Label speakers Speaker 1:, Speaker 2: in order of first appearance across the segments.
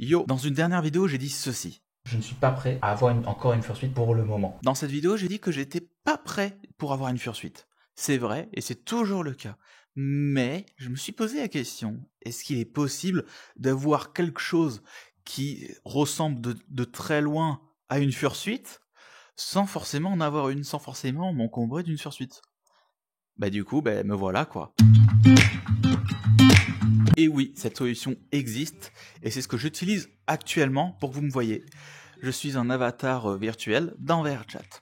Speaker 1: Yo, dans une dernière vidéo, j'ai dit ceci.
Speaker 2: Je ne suis pas prêt à avoir encore une fursuite pour le moment.
Speaker 1: Dans cette vidéo, j'ai dit que j'étais pas prêt pour avoir une fursuite. C'est vrai, et c'est toujours le cas. Mais je me suis posé la question, est-ce qu'il est possible d'avoir quelque chose qui ressemble de très loin à une fursuite, sans forcément en avoir une, sans forcément m'encombrer d'une fursuite? Du coup, me voilà quoi. Et oui, cette solution existe, et c'est ce que j'utilise actuellement pour que vous me voyez. Je suis un avatar virtuel dans VRChat.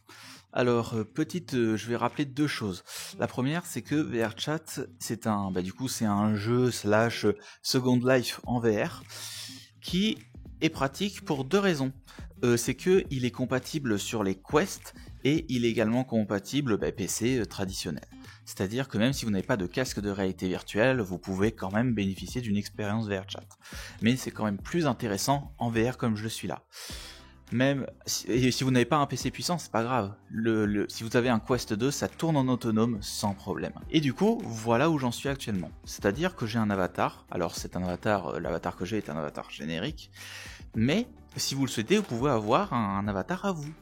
Speaker 1: Alors, je vais rappeler deux choses. La première, c'est que VRChat, c'est un jeu / Second Life en VR, qui est pratique pour deux raisons. C'est que il est compatible sur les Quest, et il est également compatible PC traditionnel. C'est-à-dire que même si vous n'avez pas de casque de réalité virtuelle, vous pouvez quand même bénéficier d'une expérience VRChat. Mais c'est quand même plus intéressant en VR comme je le suis là. Même si vous n'avez pas un PC puissant, c'est pas grave. Si vous avez un Quest 2, ça tourne en autonome sans problème. Et du coup, voilà où j'en suis actuellement. C'est-à-dire que j'ai un avatar. Alors c'est un avatar, l'avatar que j'ai est un avatar générique. Mais si vous le souhaitez, vous pouvez avoir un avatar à vous.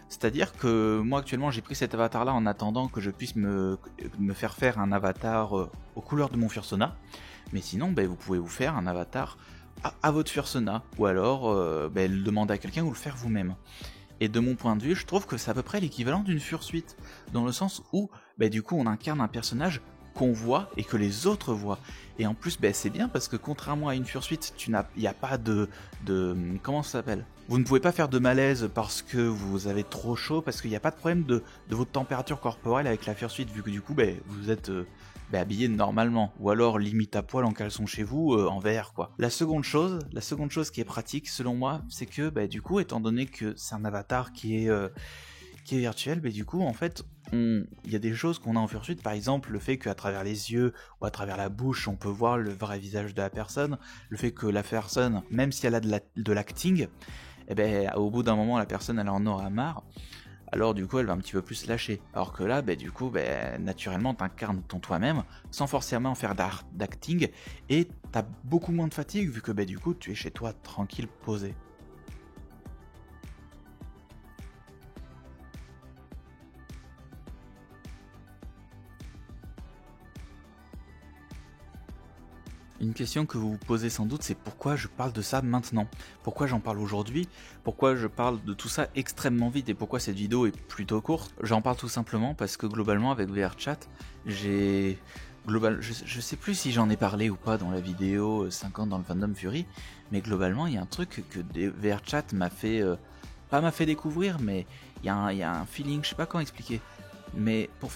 Speaker 1: C'est-à-dire que moi actuellement j'ai pris cet avatar là en attendant que je puisse me faire un avatar aux couleurs de mon Fursona. Mais sinon vous pouvez vous faire un avatar à votre Fursona, ou alors le demander à quelqu'un ou le faire vous-même. Et de mon point de vue, je trouve que c'est à peu près l'équivalent d'une fursuite, dans le sens où du coup on incarne un personnage qu'on voit et que les autres voient. Et en plus, c'est bien parce que contrairement à une fursuite, il n'y a pas de comment ça s'appelle ? Vous ne pouvez pas faire de malaise parce que vous avez trop chaud, parce qu'il n'y a pas de problème de votre température corporelle avec la fursuite, vu que du coup, vous êtes habillé normalement, ou alors limite à poil en caleçon chez vous, en VR quoi. La seconde chose qui est pratique selon moi, c'est que du coup, étant donné que c'est un avatar qui est virtuel, du coup en fait il y a des choses qu'on a en fursuite, par exemple le fait qu'à travers les yeux ou à travers la bouche on peut voir le vrai visage de la personne, le fait que la personne, même si elle a de l'acting, au bout d'un moment la personne elle en aura marre, alors du coup elle va un petit peu plus lâcher. Alors que là, du coup, naturellement t'incarnes ton toi-même sans forcément faire d'acting, et t'as beaucoup moins de fatigue vu que du coup tu es chez toi tranquille, posé. Une question que vous vous posez sans doute, c'est pourquoi je parle de ça maintenant? Pourquoi j'en parle aujourd'hui? Pourquoi je parle de tout ça extrêmement vite et pourquoi cette vidéo est plutôt courte? J'en parle tout simplement parce que globalement avec VRChat, je sais plus si j'en ai parlé ou pas dans la vidéo 5 ans dans le fandom Fury, mais globalement il y a un truc que VRChat m'a fait, pas m'a fait découvrir, mais il y a un feeling, je sais pas comment expliquer, mais pour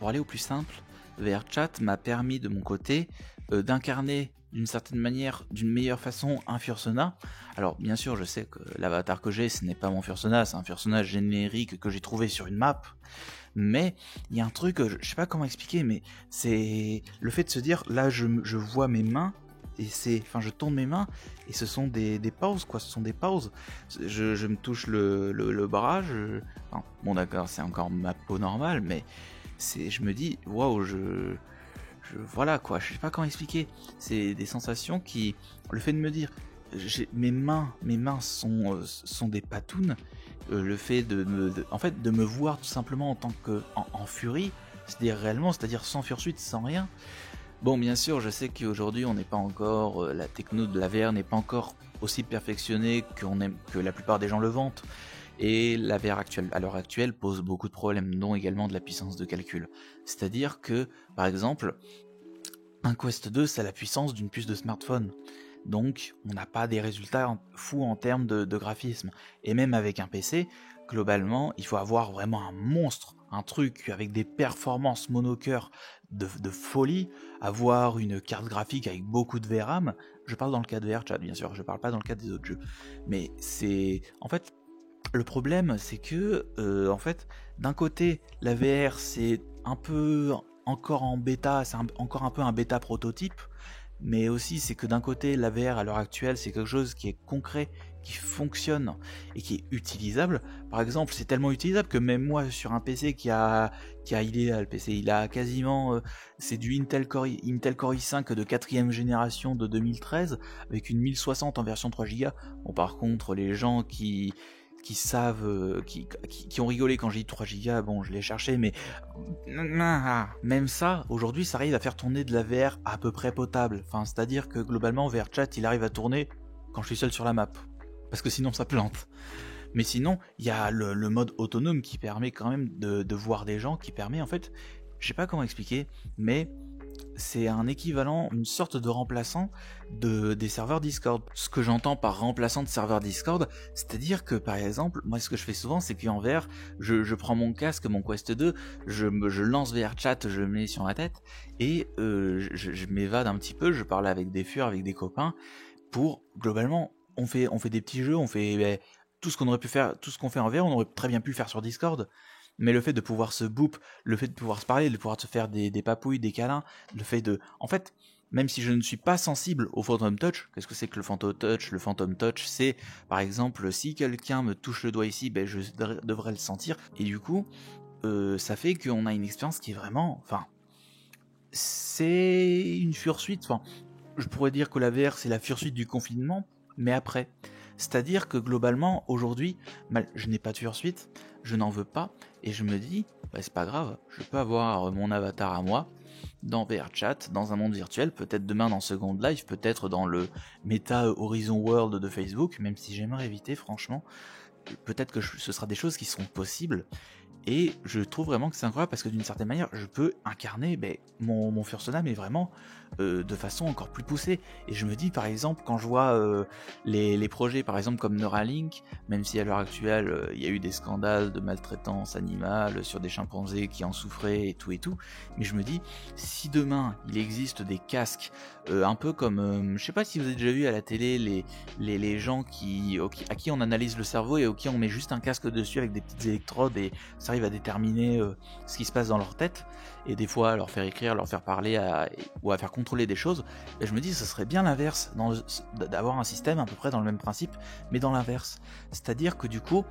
Speaker 1: aller au plus simple, VRChat m'a permis de mon côté d'incarner d'une certaine manière, d'une meilleure façon, un Fursona. Alors bien sûr je sais que l'avatar que j'ai ce n'est pas mon Fursona, c'est un Fursona générique que j'ai trouvé sur une map, mais il y a un truc, je sais pas comment expliquer, mais c'est le fait de se dire, là je vois mes mains, et je tourne mes mains, et ce sont des pauses quoi, ce sont des pauses. Je me touche le bras, bon d'accord c'est encore ma peau normale, mais je me dis, waouh, voilà quoi, je sais pas comment expliquer. C'est des sensations qui, le fait de me dire, mes mains sont des patounes, le fait de me voir tout simplement en tant que en furie, c'est-à-dire réellement, c'est-à-dire sans fursuite, sans rien. Bon, bien sûr, je sais qu'aujourd'hui on n'est pas encore, la techno de la VR n'est pas encore aussi perfectionnée que la plupart des gens le vantent. Et la VR actuelle, à l'heure actuelle, pose beaucoup de problèmes, dont également de la puissance de calcul. C'est-à-dire que, par exemple, un Quest 2, c'est la puissance d'une puce de smartphone. Donc, on n'a pas des résultats fous en termes de graphisme. Et même avec un PC, globalement, il faut avoir vraiment un monstre, un truc avec des performances monocœur de folie, avoir une carte graphique avec beaucoup de VRAM. Je parle dans le cas de VRChat, bien sûr, je parle pas dans le cas des autres jeux. Mais c'est... En fait, le problème, c'est que, d'un côté, la VR, c'est un peu encore en bêta, c'est encore un peu un bêta prototype, mais aussi c'est que d'un côté la VR à l'heure actuelle c'est quelque chose qui est concret, qui fonctionne et qui est utilisable. Par exemple, c'est tellement utilisable que même moi sur un PC le PC, il a quasiment, c'est du Intel Core i5 de 4ème génération de 2013 avec une 1060 en version 3 Go. Bon, par contre, les gens qui savent, qui ont rigolé quand j'ai dit 3 Go, bon, je l'ai cherché, mais même ça, aujourd'hui, ça arrive à faire tourner de la VR à peu près potable. Enfin, c'est-à-dire que globalement, VRChat, il arrive à tourner quand je suis seul sur la map. Parce que sinon, ça plante. Mais sinon, il y a le mode autonome qui permet quand même de voir des gens, qui permet en fait, je sais pas comment expliquer, mais c'est un équivalent, une sorte de remplaçant des serveurs Discord. Ce que j'entends par remplaçant de serveurs Discord, c'est-à-dire que par exemple, moi ce que je fais souvent, c'est qu'en VR, je prends mon casque, mon Quest 2, je lance VRChat, je le mets sur ma tête, et je m'évade un petit peu, je parle avec des furs, avec des copains, pour, globalement, on fait des petits jeux, on fait tout ce qu'on aurait pu faire, tout ce qu'on fait en VR, on aurait très bien pu le faire sur Discord. Mais le fait de pouvoir se boop, le fait de pouvoir se parler, de pouvoir se faire des papouilles, des câlins, le fait de... En fait, même si je ne suis pas sensible au Phantom Touch, qu'est-ce que c'est que le Phantom Touch? Le Phantom Touch, c'est, par exemple, si quelqu'un me touche le doigt ici, ben je devrais le sentir. Et du coup, ça fait qu'on a une expérience qui est vraiment... Enfin, c'est une fursuite. Enfin, je pourrais dire que la VR, c'est la fursuite du confinement, mais après... C'est-à-dire que globalement, aujourd'hui, je n'ai pas de fursuite, je n'en veux pas, et je me dis, bah, c'est pas grave, je peux avoir mon avatar à moi, dans VRChat, dans un monde virtuel, peut-être demain dans Second Life, peut-être dans le Meta Horizon World de Facebook, même si j'aimerais éviter, franchement, peut-être que ce sera des choses qui seront possibles, et je trouve vraiment que c'est incroyable parce que d'une certaine manière, je peux incarner mon Fursona, mais vraiment de façon encore plus poussée. Et je me dis, par exemple, quand je vois les projets, par exemple, comme Neuralink, même si à l'heure actuelle, il y a eu des scandales de maltraitance animale sur des chimpanzés qui en souffraient et tout, mais je me dis, si demain, il existe des casques, un peu comme, je sais pas si vous avez déjà vu à la télé les gens à qui on analyse le cerveau et auxquels on met juste un casque dessus avec des petites électrodes et ça arrive à déterminer ce qui se passe dans leur tête et des fois leur faire écrire, leur faire parler ou à faire contrôler des choses, et je me dis ce serait bien l'inverse, d'avoir un système à peu près dans le même principe mais dans l'inverse, c'est-à-dire que du coup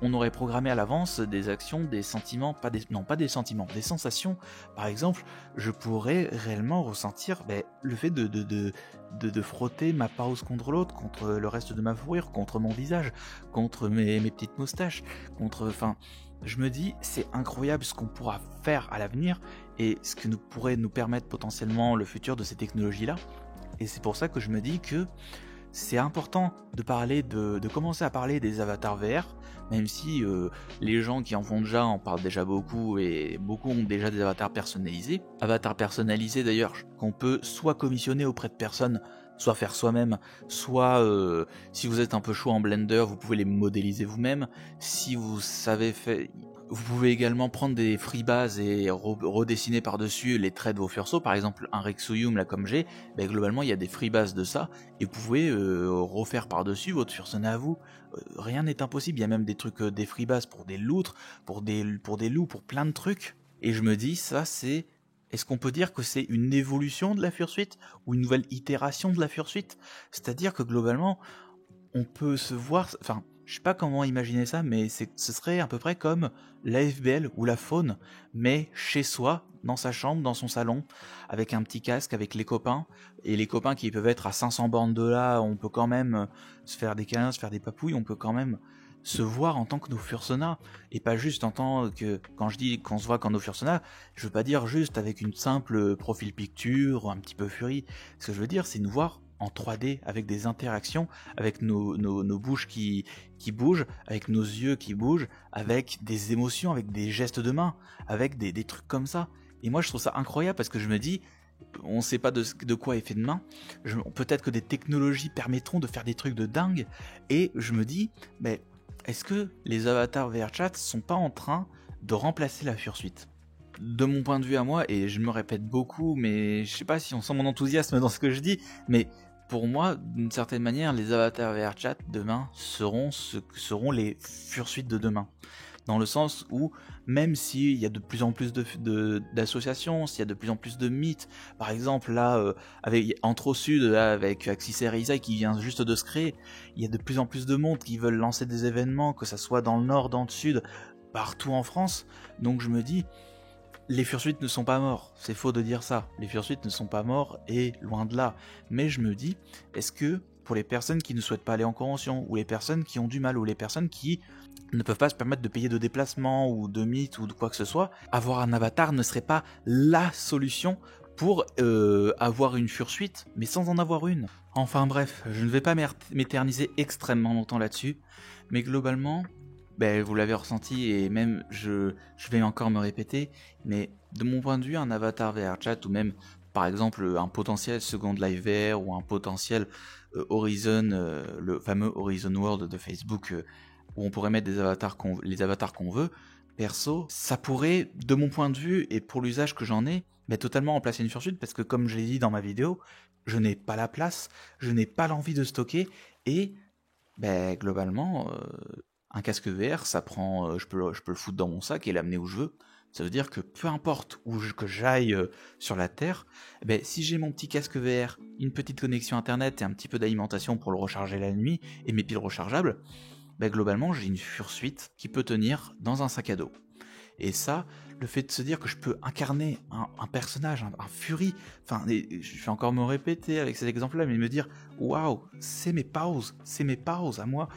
Speaker 1: on aurait programmé à l'avance des actions, des sentiments, pas des sentiments, des sensations. Par exemple, je pourrais réellement ressentir le fait de frotter ma pause contre l'autre, contre le reste de ma fourrure, contre mon visage, contre mes petites moustaches, enfin, je me dis, c'est incroyable ce qu'on pourra faire à l'avenir et ce que pourrait nous permettre potentiellement le futur de ces technologies-là. Et c'est pour ça que je me dis que c'est important de commencer à parler des avatars VR, même si les gens qui en font déjà en parlent déjà beaucoup et beaucoup ont déjà des avatars personnalisés. Avatars personnalisés d'ailleurs qu'on peut soit commissionner auprès de personnes, soit faire soi-même, soit si vous êtes un peu chaud en Blender, vous pouvez les modéliser vous-même. Si vous savez faire... Vous pouvez également prendre des freebases et redessiner par-dessus les traits de vos fursos, par exemple un Rexoyum là comme j'ai, globalement il y a des freebases de ça, et vous pouvez refaire par-dessus votre fursona à vous. Rien n'est impossible, il y a même des trucs, des freebases pour des loutres, pour des loups, pour plein de trucs, et je me dis ça c'est... Est-ce qu'on peut dire que c'est une évolution de la fursuite ou une nouvelle itération de la fursuite? C'est-à-dire que globalement, on peut se voir... Enfin, je sais pas comment imaginer ça, mais ce serait à peu près comme l'AFBL ou la faune, mais chez soi, dans sa chambre, dans son salon, avec un petit casque, avec les copains, et les copains qui peuvent être à 500 bornes de là, on peut quand même se faire des câlins, se faire des papouilles, on peut quand même se voir en tant que nos fursonas, et pas juste en tant que, quand je dis qu'on se voit quand nos fursonas, je veux pas dire juste avec une simple profil picture, ou un petit peu furie, ce que je veux dire c'est nous voir en 3D, avec des interactions, avec nos bouches qui bougent, avec nos yeux qui bougent, avec des émotions, avec des gestes de main, avec des trucs comme ça. Et moi je trouve ça incroyable parce que je me dis, on sait pas de quoi est fait demain, peut-être que des technologies permettront de faire des trucs de dingue, et je me dis, est-ce que les avatars VRChat sont pas en train de remplacer la fursuite ? De mon point de vue à moi, et je me répète beaucoup, mais je sais pas si on sent mon enthousiasme dans ce que je dis, mais pour moi, d'une certaine manière, les avatars VRChat demain seront les fursuites de demain. dans le sens où même s'il y a de plus en plus d'associations, s'il y a de plus en plus de mythes, par exemple là, avec Entre au Sud, là, avec Axis et Isaac qui vient juste de se créer, il y a de plus en plus de monde qui veulent lancer des événements, que ça soit dans le nord, dans le sud, partout en France, donc je me dis, les Fursuites ne sont pas morts, c'est faux de dire ça, les Fursuites ne sont pas morts, et loin de là, mais je me dis, est-ce que pour les personnes qui ne souhaitent pas aller en convention, ou les personnes qui ont du mal, ou les personnes qui ne peuvent pas se permettre de payer de déplacement, ou de mythes, ou de quoi que ce soit, avoir un avatar ne serait pas LA solution pour avoir une Fursuite, mais sans en avoir une. Enfin bref, je ne vais pas m'éterniser extrêmement longtemps là-dessus, mais globalement, vous l'avez ressenti, et même je vais encore me répéter, mais de mon point de vue, un avatar VRChat, ou même par exemple un potentiel Second Life VR, ou un potentiel Horizon, le fameux Horizon World de Facebook, où on pourrait mettre les avatars qu'on veut, perso, ça pourrait, de mon point de vue, et pour l'usage que j'en ai, totalement remplacer une Fursuite, parce que comme je l'ai dit dans ma vidéo, je n'ai pas la place, je n'ai pas l'envie de stocker, et globalement, un casque VR, ça prend, je peux le foutre dans mon sac et l'amener où je veux. Ça veut dire que peu importe que j'aille sur la Terre, si j'ai mon petit casque VR, une petite connexion internet et un petit peu d'alimentation pour le recharger la nuit, et mes piles rechargeables, globalement j'ai une Fursuite qui peut tenir dans un sac à dos. Et ça, le fait de se dire que je peux incarner un personnage, un Fury, enfin, je vais encore me répéter avec cet exemple-là, mais me dire, waouh, c'est mes pauses à moi,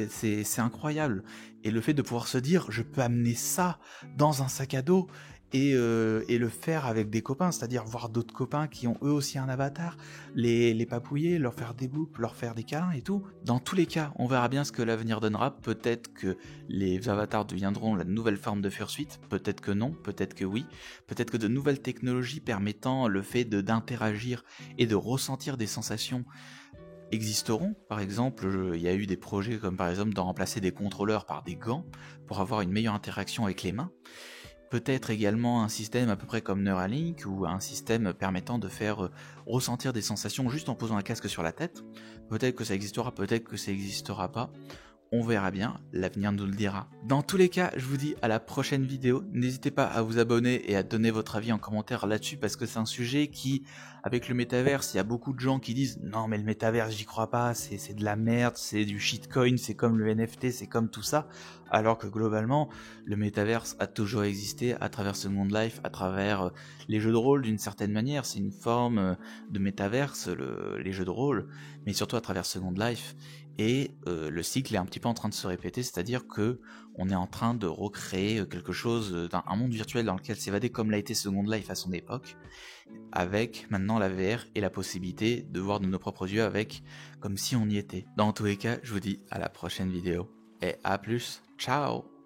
Speaker 1: c'est incroyable. Et le fait de pouvoir se dire, je peux amener ça dans un sac à dos, et le faire avec des copains, c'est-à-dire voir d'autres copains qui ont eux aussi un avatar, les papouiller, leur faire des boups, leur faire des câlins et tout. Dans tous les cas, on verra bien ce que l'avenir donnera. Peut-être que les avatars deviendront la nouvelle forme de Fursuite, peut-être que non, peut-être que oui, peut-être que de nouvelles technologies permettant le fait d'interagir et de ressentir des sensations existeront. Par exemple, il y a eu des projets comme par exemple de remplacer des contrôleurs par des gants pour avoir une meilleure interaction avec les mains. Peut-être également un système à peu près comme Neuralink, ou un système permettant de faire ressentir des sensations juste en posant un casque sur la tête. Peut-être que ça existera, peut-être que ça n'existera pas. On verra bien, l'avenir nous le dira. Dans tous les cas, je vous dis à la prochaine vidéo. N'hésitez pas à vous abonner et à donner votre avis en commentaire là-dessus, parce que c'est un sujet qui, avec le métaverse, il y a beaucoup de gens qui disent « Non mais le métaverse, j'y crois pas, c'est de la merde, c'est du shitcoin, c'est comme le NFT, c'est comme tout ça. » Alors que globalement, le métaverse a toujours existé à travers Second Life, à travers les jeux de rôle d'une certaine manière. C'est une forme de métaverse, les jeux de rôle, mais surtout à travers Second Life. Et le cycle est un petit peu en train de se répéter, c'est-à-dire que on est en train de recréer quelque chose, un monde virtuel dans lequel s'évader comme l'a été Second Life à son époque, avec maintenant la VR et la possibilité de voir de nos propres yeux avec, comme si on y était. Dans tous les cas, je vous dis à la prochaine vidéo, et à plus, ciao!